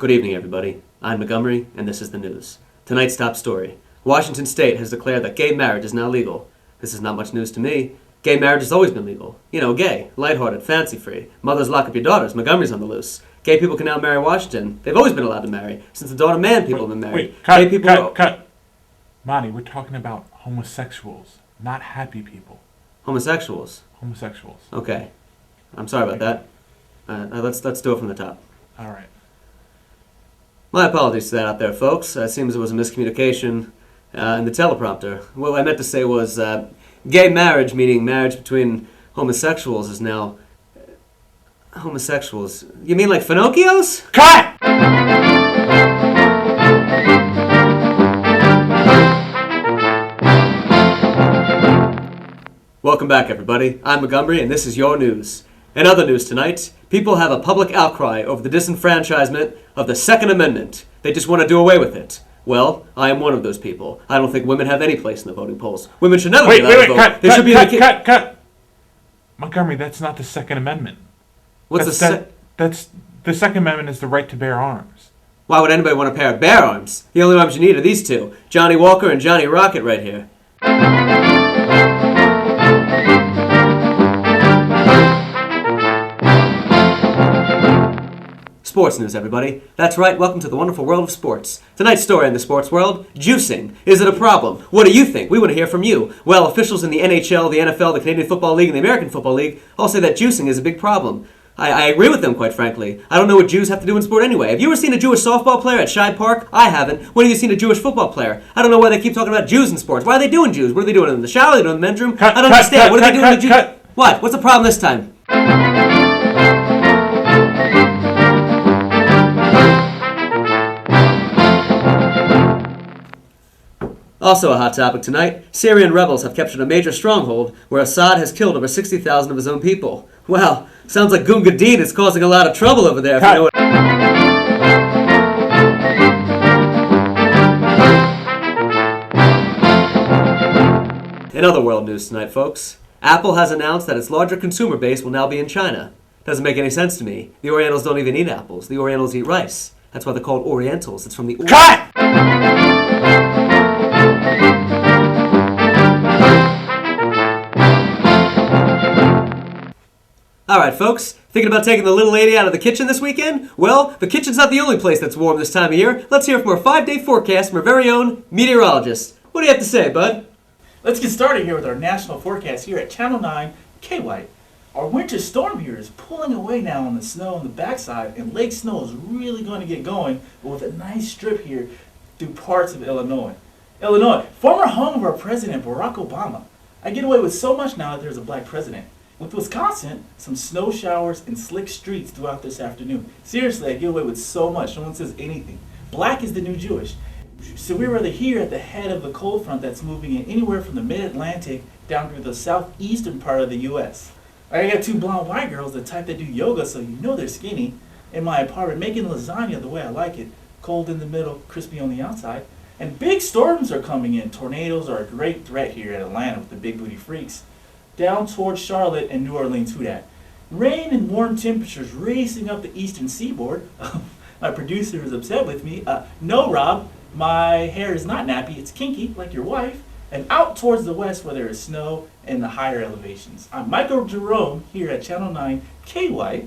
Good evening, everybody. I'm Montgomery, and this is the news. Tonight's top story. Washington State has declared that gay marriage is now legal. This is not much news to me. Gay marriage has always been legal. You know, gay, lighthearted, fancy-free. Mothers lock up your daughters. Montgomery's on the loose. Gay people can now marry Washington. They've always been allowed to marry. Since the dawn of man, people have been married. Cut. Monty, we're talking about homosexuals, not happy people. Homosexuals? Homosexuals. Okay. I'm sorry about that. Let's do it from the top. All right. My apologies to that out there, folks. It seems there was a miscommunication in the teleprompter. What I meant to say was gay marriage, meaning marriage between homosexuals, is now homosexuals. You mean like Finocchios? Cut! Welcome back, everybody. I'm Montgomery, and this is your news. In other news tonight, people have a public outcry over the disenfranchisement of the Second Amendment. They just want to do away with it. Well, I am one of those people. I don't think women have any place in the voting polls. Women should never be allowed to vote. Cut. Montgomery, that's not the Second Amendment. What's That's the Second Amendment is the right to bear arms. Why would anybody want a pair of bear arms? The only arms you need are these two, Johnny Walker and Johnny Rocket right here. Sports news, everybody. That's right, welcome to the wonderful world of sports. Tonight's story in the sports world, juicing. Is it a problem? What do you think? We want to hear from you. Well, officials in the NHL, the NFL, the Canadian Football League, and the American Football League all say that juicing is a big problem. I agree with them, quite frankly. I don't know what Jews have to do in sport anyway. Have you ever seen a Jewish softball player at Shibe Park? I haven't. When have you seen a Jewish football player? I don't know why they keep talking about Jews in sports. Why are they doing Jews? What are they doing in the shower? Are they doing in the men's room? I don't understand. What are they doing in the Jews? What? What's the problem this time? Also a hot topic tonight, Syrian rebels have captured a major stronghold where Assad has killed over 60,000 of his own people. Wow, sounds like Gungadin is causing a lot of trouble over there. If you know what... In other world news tonight, folks, Apple has announced that its larger consumer base will now be in China. Doesn't make any sense to me. The Orientals don't even eat apples. The Orientals eat rice. That's why they're called Orientals. It's from the... Cut! Alright, folks, thinking about taking the little lady out of the kitchen this weekend? Well, the kitchen's not the only place that's warm this time of year. Let's hear from our 5-day forecast from our very own meteorologist. What do you have to say, bud? Let's get started here with our national forecast here at Channel 9 KY. Our winter storm here is pulling away now on the snow on the backside, and lake snow is really going to get going with a nice strip here through parts of Illinois. Illinois, former home of our president Barack Obama. I get away with so much now that there's a black president. With Wisconsin, some snow showers and slick streets throughout this afternoon. Seriously, I get away with so much. No one says anything. Black is the new Jewish. So we're rather here at the head of the cold front that's moving in anywhere from the mid-Atlantic down through the southeastern part of the U.S. I got two blonde white girls, the type that do yoga, so you know they're skinny, in my apartment making lasagna the way I like it. Cold in the middle, crispy on the outside. And big storms are coming in. Tornadoes are a great threat here at Atlanta with the big booty freaks. Down towards Charlotte and New Orleans, who dat? Rain and warm temperatures racing up the eastern seaboard. My producer is upset with me. No, Rob, my hair is not nappy. It's kinky, like your wife. And out towards the west where there is snow and the higher elevations. I'm Michael Jerome here at Channel 9 KY.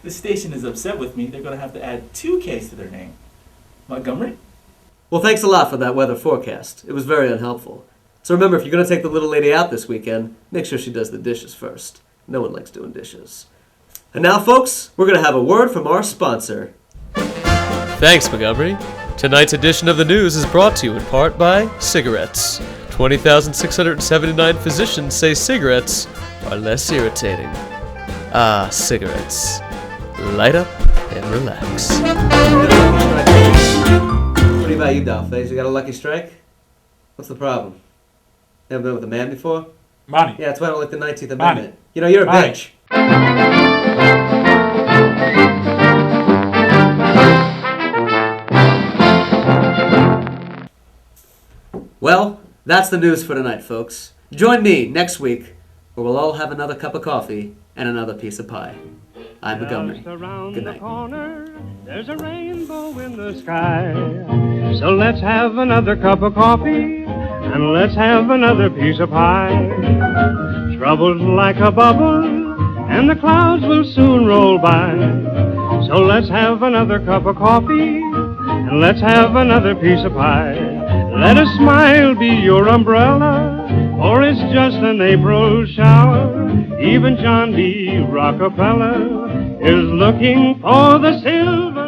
The station is upset with me. They're going to have to add 2 Ks to their name. Montgomery? Well, thanks a lot for that weather forecast. It was very unhelpful. So remember, if you're going to take the little lady out this weekend, make sure she does the dishes first. No one likes doing dishes. And now, folks, we're going to have a word from our sponsor. Thanks, Montgomery. Tonight's edition of the news is brought to you in part by cigarettes. 20,679 physicians say cigarettes are less irritating. Ah, cigarettes. Light up and relax. What about you, Dollface? You got a lucky strike? What's the problem? Never been with a man before? Monty. Yeah, that's why I don't like the 19th Amendment. You know, you're a bitch. Well, that's the news for tonight, folks. Join me next week, where we'll all have another cup of coffee and another piece of pie. I'm Montgomery. Good night. There's a rainbow in the sky. So let's have another cup of coffee, and let's have another piece of pie. Trouble's like a bubble, and the clouds will soon roll by. So let's have another cup of coffee, and let's have another piece of pie. Let a smile be your umbrella, or it's just an April shower. Even John D. Rockefeller is looking for the silver